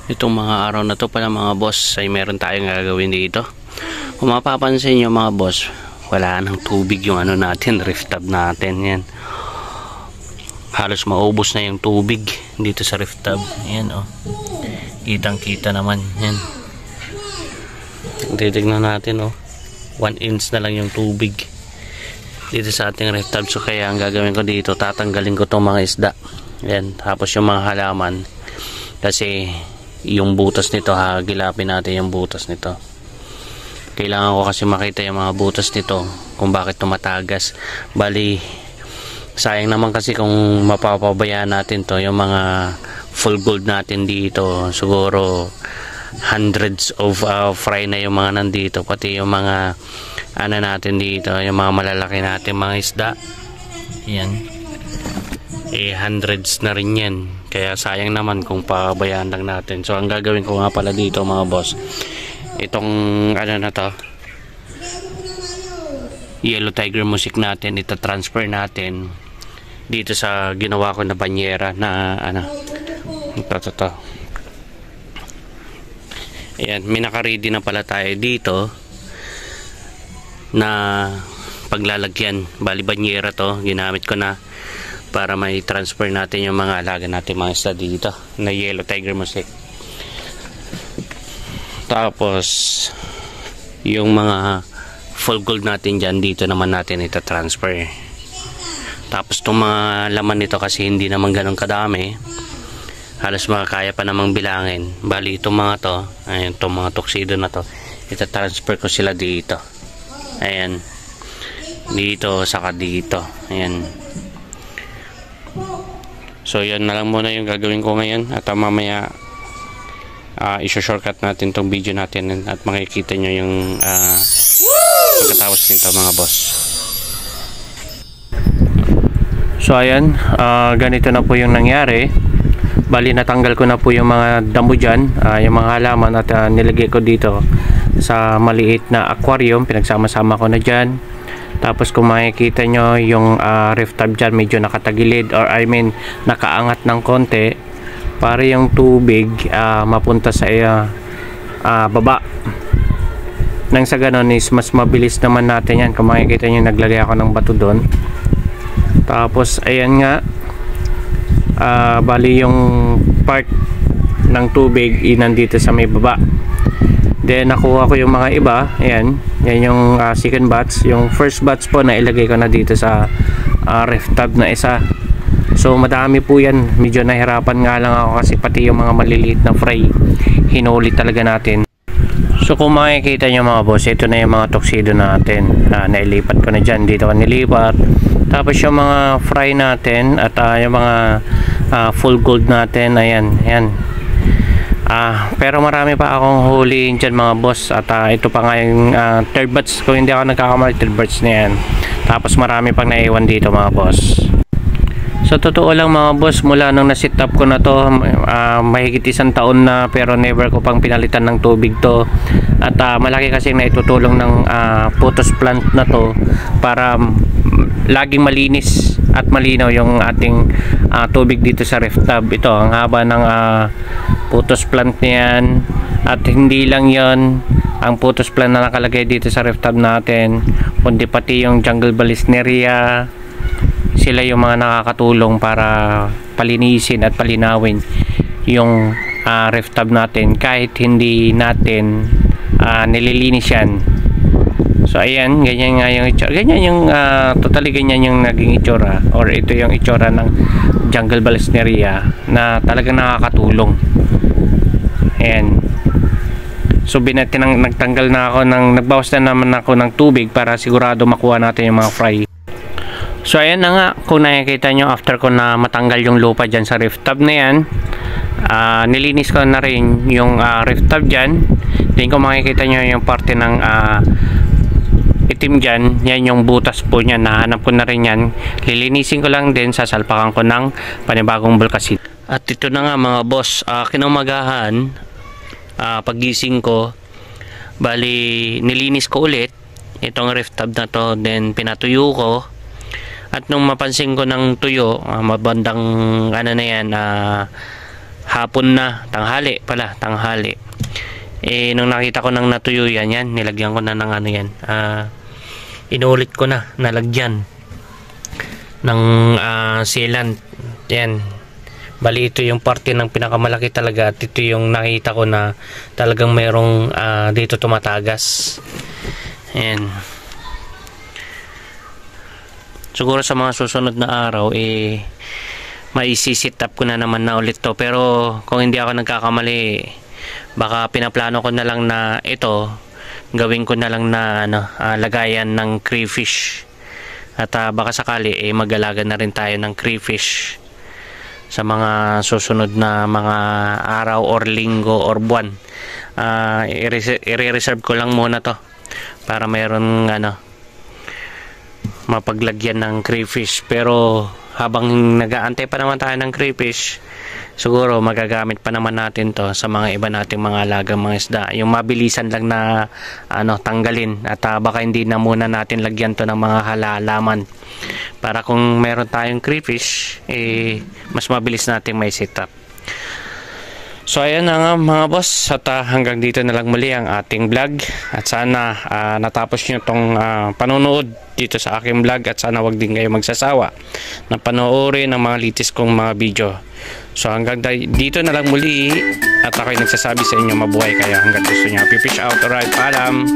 Itong mga araw na to pala mga boss ay meron tayong gagawin dito. Kung mapapansin nyo mga boss, wala nang tubig yung ano natin, reef tub natin. Yan, halos maubos na yung tubig dito sa reef tub. Yan oh, kitang kita naman. Yan, titignan natin oh, 1 inch na lang yung tubig dito sa ating reef tub. So kaya ang gagawin ko dito, tatanggalin ko tong mga isda. Yan, tapos yung mga halaman, kasi yung butas nito, hagilapin natin yung butas nito. Kailangan ko kasi makita yung mga butas nito kung bakit tumatagas. Bali, sayang naman kasi kung mapapabayaan natin to, yung mga full gold natin dito, siguro hundreds of fry na yung mga nandito, pati yung mga ano natin dito, yung mga malalaki natin mga isda. Yan, hundreds na rin yan. Kaya sayang naman kung pabayaan lang natin. So ang gagawin ko nga pala dito mga boss, itong ano na to, Yellow Tiger Mosaic natin, ita-transfer natin dito sa ginawa ko na banyera na ano, ito. Ayan, may naka-ready na pala tayo dito na paglalagyan. Bali banyera to, ginamit ko na para may transfer natin yung mga alaga natin mga isda dito na Yellow Tiger Mosaic. Tapos yung mga full gold natin dyan, dito naman natin ita-transfer. Tapos itong mga laman nito kasi hindi naman ganun kadami, halos makakaya pa namang bilangin. Bali itong mga to, ayan, itong mga tuxedo na to, ita-transfer ko sila dito. Ayan, dito saka dito. Ayan. So yan na lang muna yung gagawin ko ngayon, at mamaya iso-shortcut natin tong video natin at makikita nyo yung pagkatapos nito mga boss. So ayan, ganito na po yung nangyari. Bali natanggal ko na po yung mga damo dyan, yung mga halaman, at nilagay ko dito sa maliit na aquarium. Pinagsama-sama ko na dyan. Tapos kung makikita nyo yung reef tub dyan, medyo nakatagilid, or I mean nakaangat ng konti para yung tubig mapunta sa baba. Nang sa ganon is mas mabilis naman natin yan. Kung makikita nyo, naglagay ako ng bato doon. Tapos ayan nga, bali yung part ng tubig nandito sa may baba. Then nakuha ko yung mga iba. Ayan, yan yung second batch. Yung first batch po na ilagay ko na dito sa reef tub na isa. So madami po yan. Medyo nahirapan nga lang ako kasi pati yung mga maliliit na fry hinuli talaga natin. So kung makikita nyo mga boss, ito na yung mga tuxedo natin. Nailipat ko na dyan, dito ko nilipat. Tapos yung mga fry natin at yung mga full gold natin, ayan, ayan. Pero marami pa akong huli dyan mga boss. At ito pa nga yung third batch, kung hindi ako nagkakamali, third batch na yan. Tapos marami pang naiwan dito mga boss. So totoo lang mga boss, mula nung na-set up ko na to, mahigit 1 taon na, pero never ko pang pinalitan ng tubig to. At malaki kasi na itutulong ng photos plant na to para laging malinis at malinaw yung ating tubig dito sa reef tub. Ito ang haba ng photos plant niyan. At hindi lang yon ang photos plant na nakalagay dito sa reef tub natin, kundi pati yung jungle balisneria. Sila yung mga nakakatulong para palinisin at palinawin yung reef tub natin kahit hindi natin nililinis yan. So ayan, ganyan nga yung itsura. Ganyan yung totally ganyan yung naging itsura, or ito yung itsura ng jungle balisneria na talagang nakakatulong. Ayan. So nagtanggal na ako nagbawas na naman ako ng tubig para sigurado makuha natin yung mga fry. So ayan na nga, kung nakikita nyo, after ko na matanggal yung lupa dyan sa reef tub na yan, nilinis ko na rin yung reef tub dyan. Then kung makikita nyo yung parte ng itim dyan, yan yung butas po niya, nahanap ko na rin yan. Lilinisin ko lang din, sasalpakan ko ng panibagong bulkasit. At ito na nga mga boss, kinumagahan, paggising ko, bali nilinis ko ulit itong reef tub na to, then pinatuyo ko. At nung mapansin ko ng tuyo, mabandang ano na yan, hapon na, tanghali. Nung nakita ko nang natuyo yan, nilagyan ko na ng ano yan. Inulit ko na, nalagyan ng sealant. Yan. Bali ito yung parte ng pinakamalaki talaga at ito yung nakita ko na talagang mayroong dito tumatagas. Ayan. Siguro sa mga susunod na araw maisisit up ko na naman na ulit to, pero kung hindi ako nagkakamali, baka pinaplano ko na lang na ito gawin ko na lang na lagayan ng crayfish, at baka sakali mag-alaga na rin tayo ng crayfish sa mga susunod na mga araw or linggo or buwan. I-reserve ko lang muna to para mayroon mapaglagyan ng crayfish, pero habang nag-aantay pa naman tayo ng crayfish, siguro magagamit pa naman natin to sa mga iba nating mga alagang mga isda, yung mabilisan lang na tanggalin, at baka hindi na muna natin lagyan to ng mga halalaman para kung meron tayong crayfish mas mabilis nating may set up. So ayan na nga mga boss, at hanggang dito na lang muli ang ating vlog, at sana natapos nyo tong panonood dito sa aking vlog, at sana wag din kayo magsasawa na panoorin ang mga litis kong mga video. So hanggang dito na lang muli, at ako'y nagsasabi sa inyo, mabuhay kayo hanggang gusto nyo. Happy fish out, alright, paalam.